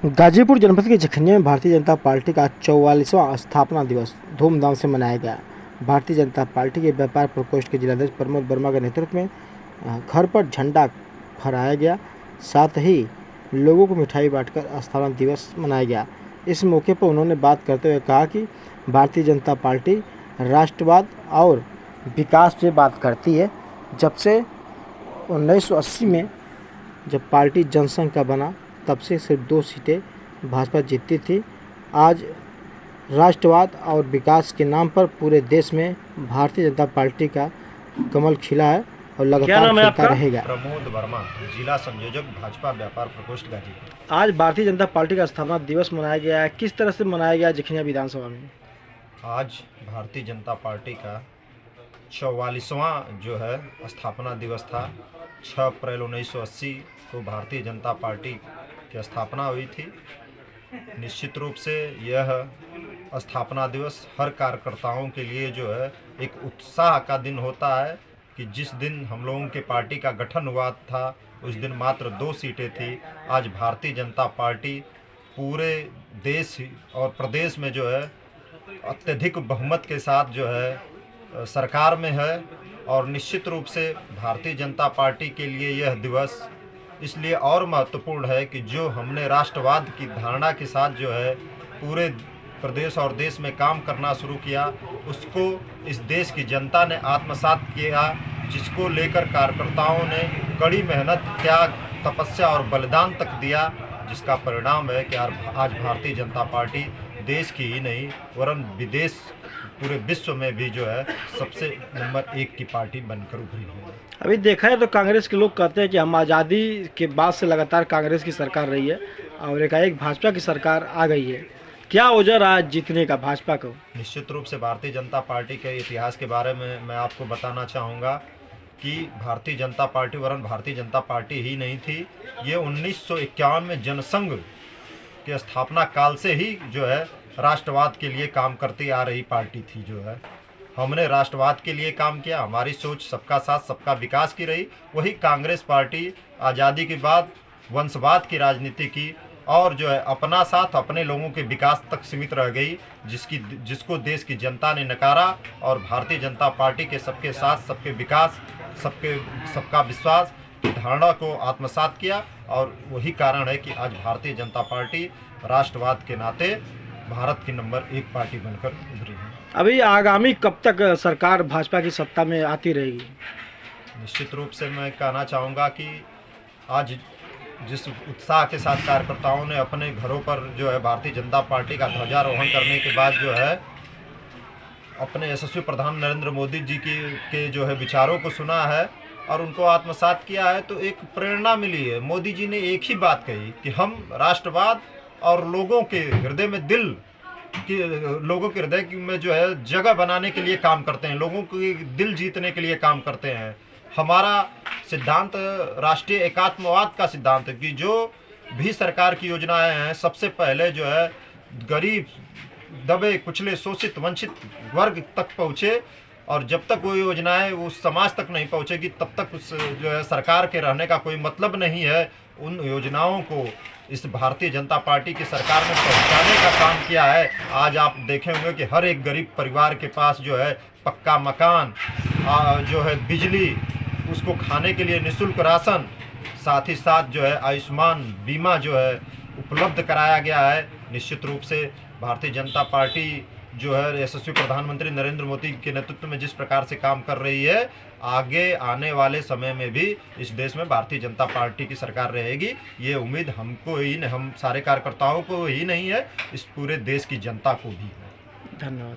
गाजीपुर जनपद के जखनिया में भारतीय जनता पार्टी का 44वां स्थापना दिवस धूमधाम से मनाया गया। भारतीय जनता पार्टी के व्यापार प्रकोष्ठ के जिलाध्यक्ष प्रमोद वर्मा के नेतृत्व में घर पर झंडा फहराया गया। साथ ही लोगों को मिठाई बांटकर स्थापना दिवस मनाया गया। इस मौके पर उन्होंने बात करते हुए कहा कि भारतीय जनता पार्टी राष्ट्रवाद और विकास से बात करती है। जब से 1980 में जब पार्टी जनसंघ का बना तब से सिर्फ 2 सीटें भाजपा जीतती थी। आज राष्ट्रवाद और विकास के नाम पर पूरे देश में भारतीय जनता पार्टी का कमल खिला है और लगातार खिलता रहेगा। प्रमोद वर्मा, जिला संयोजक भाजपा व्यापार प्रकोष्ठ गाजीपुर। आज भारतीय जनता पार्टी का स्थापना दिवस मनाया गया है। किस तरह से मनाया गया जखनिया विधानसभा में? आज भारतीय जनता पार्टी का 44वां जो है स्थापना दिवस था। 6 अप्रैल 1980 को भारतीय जनता पार्टी की स्थापना हुई थी। निश्चित रूप से यह स्थापना दिवस हर कार्यकर्ताओं के लिए जो है एक उत्साह का दिन होता है कि जिस दिन हम लोगों के पार्टी का गठन हुआ था उस दिन मात्र 2 सीटें थी। आज भारतीय जनता पार्टी पूरे देश और प्रदेश में जो है अत्यधिक बहुमत के साथ जो है सरकार में है। और निश्चित रूप से भारतीय जनता पार्टी के लिए यह दिवस इसलिए और महत्वपूर्ण है कि जो हमने राष्ट्रवाद की धारणा के साथ जो है पूरे प्रदेश और देश में काम करना शुरू किया, उसको इस देश की जनता ने आत्मसात किया, जिसको लेकर कार्यकर्ताओं ने कड़ी मेहनत, त्याग, तपस्या और बलिदान तक दिया, जिसका परिणाम है कि आज भारतीय जनता पार्टी देश की ही नहीं वरन विदेश पूरे विश्व में भी जो है सबसे नंबर 1 की पार्टी बनकर उभरी है। अभी देखा है तो कांग्रेस के लोग कहते हैं कि हम आज़ादी के बाद से लगातार कांग्रेस की सरकार रही है और एकाएक भाजपा की सरकार आ गई है। क्या वजह रहा जीतने का भाजपा को? निश्चित रूप से भारतीय जनता पार्टी के इतिहास के बारे में मैं आपको बताना चाहूँगा कि भारतीय जनता पार्टी वरन भारतीय जनता पार्टी ही नहीं थी। ये 1951 में जनसंघ के स्थापना काल से ही जो है राष्ट्रवाद के लिए काम करती आ रही पार्टी थी। जो है हमने राष्ट्रवाद के लिए काम किया, हमारी सोच सबका साथ सबका विकास की रही। वही कांग्रेस पार्टी आज़ादी के बाद वंशवाद की राजनीति की और जो है अपना साथ अपने लोगों के विकास तक सीमित रह गई, जिसको देश की जनता ने नकारा। और भारतीय जनता पार्टी के सबके साथ सबके विकास सबका विश्वास की धारणा को आत्मसात किया और वही कारण है कि आज भारतीय जनता पार्टी राष्ट्रवाद के नाते भारत की नंबर 1 पार्टी बनकर उभरी है। अभी आगामी कब तक सरकार भाजपा की सत्ता में आती रहेगी? निश्चित रूप से मैं कहना चाहूँगा कि आज जिस उत्साह के साथ कार्यकर्ताओं ने अपने घरों पर जो है भारतीय जनता पार्टी का ध्वजारोहण करने के बाद जो है अपने यशस्वी प्रधान नरेंद्र मोदी जी के जो है विचारों को सुना है और उनको आत्मसात किया है, तो एक प्रेरणा मिली है। मोदी जी ने एक ही बात कही कि हम राष्ट्रवाद और लोगों के हृदय में लोगों के हृदय में जो है जगह बनाने के लिए काम करते हैं, लोगों के दिल जीतने के लिए काम करते हैं। हमारा सिद्धांत राष्ट्रीय एकात्मवाद का सिद्धांत है कि जो भी सरकार की योजनाएं हैं सबसे पहले जो है गरीब, दबे कुचले, शोषित, वंचित वर्ग तक पहुँचे और जब तक वो योजनाएं उस समाज तक नहीं पहुँचेगी तब तक उस जो है सरकार के रहने का कोई मतलब नहीं है। उन योजनाओं को इस भारतीय जनता पार्टी की सरकार ने पहुंचाने का काम किया है। आज आप देखे होंगे कि हर एक गरीब परिवार के पास जो है पक्का मकान, जो है बिजली, उसको खाने के लिए निःशुल्क राशन, साथ ही साथ जो है आयुष्मान बीमा जो है उपलब्ध कराया गया है। निश्चित रूप से भारतीय जनता पार्टी जो है यशस्वी प्रधानमंत्री नरेंद्र मोदी के नेतृत्व में जिस प्रकार से काम कर रही है, आगे आने वाले समय में भी इस देश में भारतीय जनता पार्टी की सरकार रहेगी। ये उम्मीद हमको ही, हम सारे कार्यकर्ताओं को ही नहीं है, इस पूरे देश की जनता को भी है। धन्यवाद।